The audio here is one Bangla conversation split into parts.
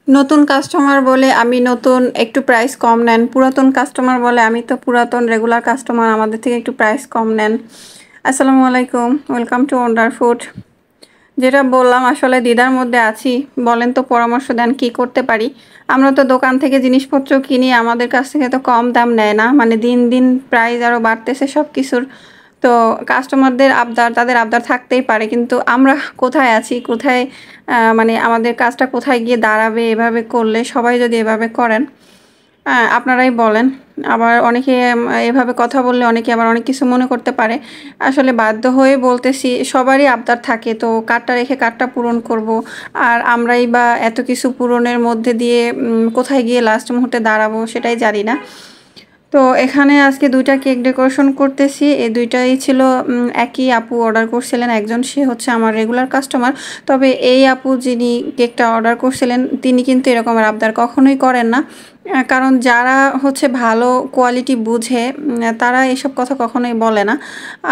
নতুন কাস্টমার বলে আমি নতুন একটু প্রাইস কম নেন। পুরাতন কাস্টমার বলে আমি তো পুরাতন রেগুলার কাস্টমার, আমাদের থেকে একটু প্রাইস কম নেন। আসসালামু আলাইকুম, ওয়েলকাম টু ওন্ডার ফুড। যেটা বললাম, আসলে দ্বিধার মধ্যে আছি। বলেন তো, পরামর্শ দেন কি করতে পারি। আমরা তো দোকান থেকে জিনিসপত্র কিনি, আমাদের কাছ থেকে তো কম দাম নেয় না, মানে দিন দিন প্রাইস আরও বাড়তেছে সব কিছুর। তো কাস্টমারদের আবদার, তাদের আবদার থাকতেই পারে, কিন্তু আমরা কোথায় আছি, কোথায় মানে আমাদের কাজটা কোথায় গিয়ে দাঁড়াবে এভাবে করলে? সবাই যদি এভাবে করেন, আপনারাই বলেন। আবার অনেকে এভাবে কথা বললে অনেকে আবার অনেক কিছু মনে করতে পারে। আসলে বাধ্য হয়ে বলতেছি, সবারই আবদার থাকে, তো কারটা রেখে কারটা পূরণ করব। আর আমরাই বা এত কিছু পূরণের মধ্যে দিয়ে কোথায় গিয়ে লাস্ট মুহূর্তে দাঁড়াবো সেটাই জানি না। তো এখানে আজকে 2টা কেক ডেকোরেশন করতেছি। এই 2টাই ছিল একই আপু অর্ডার করছিলেন। একজন সে হচ্ছে আমার রেগুলার কাস্টমার। তবে এই আপু যিনি কেকটা অর্ডার করছিলেন তিনি কিন্তু এরকমের আবদার কখনোই করেন না। কারণ যারা হচ্ছে ভালো কোয়ালিটি বুঝে তারা এসব কথা কখনোই বলে না।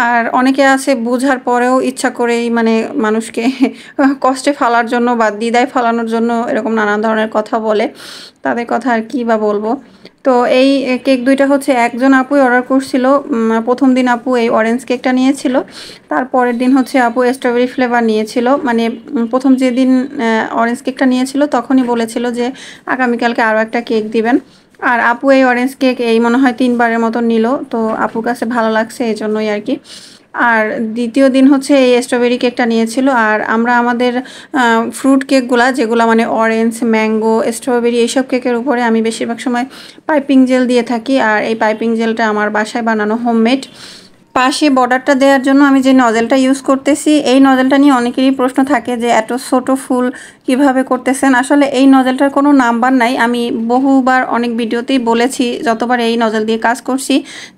আর অনেকে আছে বুঝার পরেও ইচ্ছা করেই মানে মানুষকে কষ্টে ফেলার জন্য বা দ্বিধায় ফেলানোর জন্য এরকম নানান ধরনের কথা বলে। তাদের কথা আর কী বা বলবো। তো এই কেক 2টা হচ্ছে একজন আপুই অর্ডার করছিল। প্রথম দিন আপু এই অরেঞ্জ কেকটা নিয়েছিল, তারপরের দিন হচ্ছে আপু স্ট্রবেরি ফ্লেভার নিয়েছিল। মানে প্রথম যেদিন অরেঞ্জ কেকটা নিয়েছিল তখনই বলেছিল যে আগামীকালকে আরও একটা কেক দিবেন। আর আপু এই অরেঞ্জ কেক এই মনে হয় 3বারের মতো নিল, তো আপুর কাছে ভালো লাগছে এই জন্যই আর কি। আর দ্বিতীয় দিন হচ্ছে এই স্ট্রবেরি কেকটা নিয়েছিল। আর আমরা আমাদের ফ্রুট কেকগুলা যেগুলো মানে অরেঞ্জ, ম্যাঙ্গো, স্ট্রবেরি এইসব কেকের উপরে আমি বেশিরভাগ সময় পাইপিং জেল দিয়ে থাকি। আর এই পাইপিং জেলটা আমার বাসায় বানানো হোমমেড। পাশে বর্ডারটা দেওয়ার জন্য আমি যে নজেলটা ইউজ করতেছি, এই নজেলটা নিয়ে অনেকেরই প্রশ্ন থাকে যে এত ছোট ফুল কিভাবে করতেছেন। আসলে এই নজেলটার কোনো নাম্বার নাই। আমি বহুবার অনেক ভিডিওতেই বলেছি, যতবার এই নজেল দিয়ে কাজ করছি,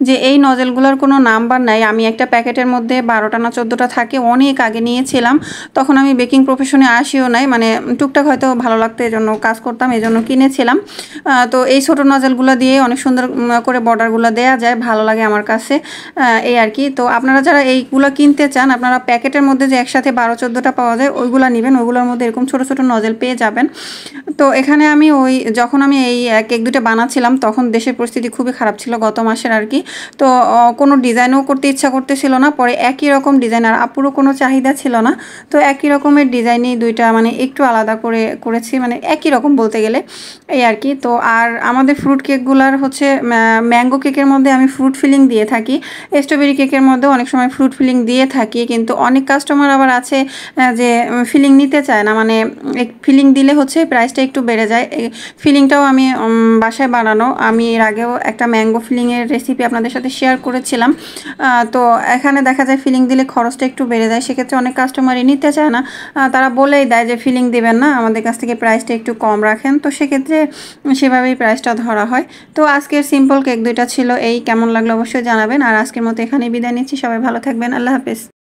যে এই নজেলগুলোর কোনো নাম্বার নাই। আমি একটা প্যাকেটের মধ্যে 12টা না 14টা থাকে, অনেক আগে নিয়েছিলাম। তখন আমি বেকিং প্রফেশনে আসিও নাই, মানে টুকটাক হয়তো ভালো লাগতো এই জন্য কাজ করতাম, এই জন্য কিনেছিলাম। তো এই ছোটো নজেলগুলো দিয়ে অনেক সুন্দর করে বর্ডারগুলো দেওয়া যায়, ভালো লাগে আমার কাছে এই আর কি। তো আপনারা যারা এইগুলো কিনতে চান, আপনারা প্যাকেটের মধ্যে যে একসাথে 12-14টা পাওয়া যায় ওইগুলো নেবেন, ওইগুলোর মধ্যে এরকম ছোটো ছোটো নজেল পেয়ে যাবেন। তো এখানে আমি যখন আমি এই কেক 2টা বানাচ্ছিলাম তখন দেশের পরিস্থিতি খুবই খারাপ ছিল, গত মাসের আর কি। তো কোনো ডিজাইনও করতে ইচ্ছা করতেছিল না। পরে একই রকম ডিজাইন, আর আপুরও কোনো চাহিদা ছিল না, তো একই রকমের ডিজাইনই 2টা মানে একটু আলাদা করে করেছি, মানে একই রকম বলতে গেলে এই আর কি। তো আর আমাদের ফ্রুট কেকগুলার হচ্ছে ম্যাঙ্গো কেকের মধ্যে আমি ফ্রুট ফিলিং দিয়ে থাকি, স্ট্রবেরি কেকের মধ্যেও অনেক সময় ফ্রুট ফিলিং দিয়ে থাকি। কিন্তু অনেক কাস্টমার আবার আছে যে ফিলিং নিতে চায় না, মানে ফিলিং দিলে হচ্ছে প্রাইসটা একটু বেড়ে যায়। ফিলিংটাও আমি বাসায় বানানো, আমি এর আগেও একটা ম্যাঙ্গো ফিলিংয়ের রেসিপি আপনাদের সাথে শেয়ার করেছিলাম। তো এখানে দেখা যায় ফিলিং দিলে খরচটা একটু বেড়ে যায়, সেক্ষেত্রে অনেক কাস্টমারই নিতে চায় না। তারা বলেই দেয় যে ফিলিং দেবেন না, আমাদের কাছ থেকে প্রাইসটা একটু কম রাখেন। তো সেক্ষেত্রে সেভাবেই প্রাইসটা ধরা হয়। তো আজকের সিম্পল কেক 2টা ছিল এই। কেমন লাগলো অবশ্যই জানাবেন। আর আজকের মতো এখানেই বিদায় নিচ্ছি, সবাই ভালো থাকবেন, আল্লাহ হাফেজ।